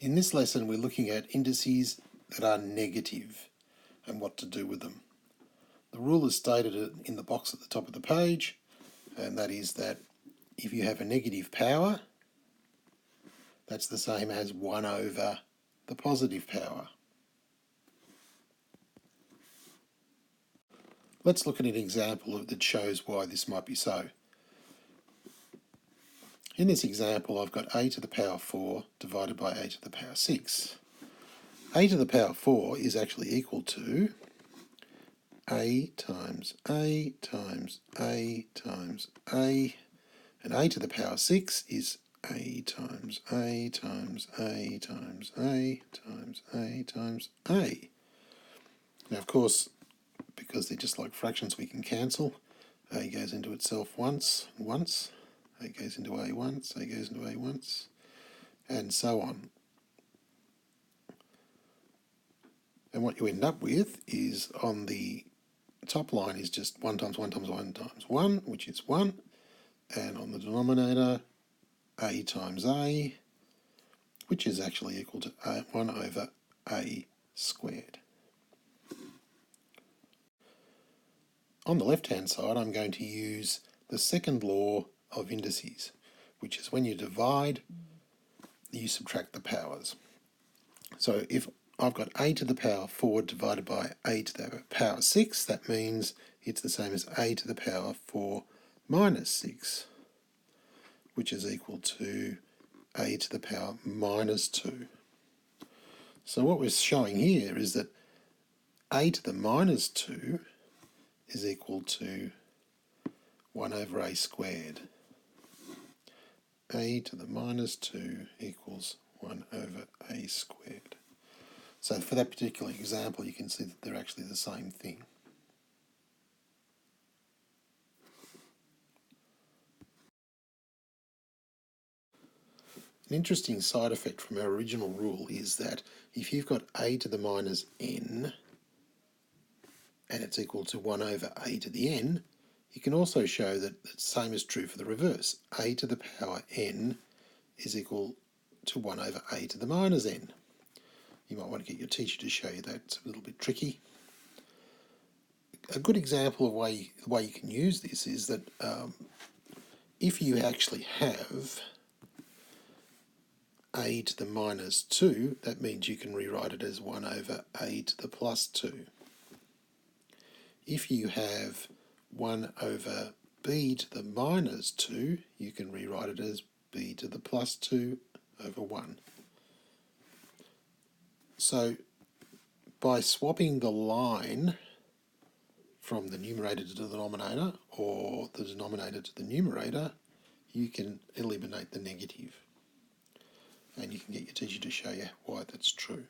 In this lesson we're looking at indices that are negative and what to do with them. The rule is stated in the box at the top of the page, and that is that if you have a negative power, that's the same as 1 over the positive power. Let's look at an example that shows why this might be so. In this example, I've got a to the power 4 divided by a to the power 6. A to the power 4 is actually equal to a times a times a times a, and a to the power 6 is a times a times a times a times a times a. Now, of course, because they're just like fractions, we can cancel. A goes into itself once, a goes into a once, a goes into a once, and so on. And what you end up with is, on the top line is just 1 times 1 times 1 times 1, which is 1, and on the denominator, a times a, which is actually equal to 1 over a squared. On the left-hand side, I'm going to use the second law of indices, which is when you divide, you subtract the powers. So if I've got a to the power 4 divided by a to the power 6, that means it's the same as a to the power 4 minus 6, which is equal to a to the power minus 2. So what we're showing here is that a to the minus 2 is equal to 1 over a squared. A to the minus 2 equals 1 over a squared. So for that particular example, you can see that they're actually the same thing. An interesting side effect from our original rule is that if you've got a to the minus n and it's equal to 1 over a to the n, you can also show that the same is true for the reverse. A to the power n is equal to 1 over a to the minus n. You might want to get your teacher to show you that. It's a little bit tricky. A good example of the way you can use this is that if you actually have a to the minus 2, that means you can rewrite it as 1 over a to the plus 2. If you have 1 over b to the minus 2, you can rewrite it as b to the plus 2 over 1. So by swapping the line from the numerator to the denominator, or the denominator to the numerator, you can eliminate the negative. And you can get your teacher to show you why that's true.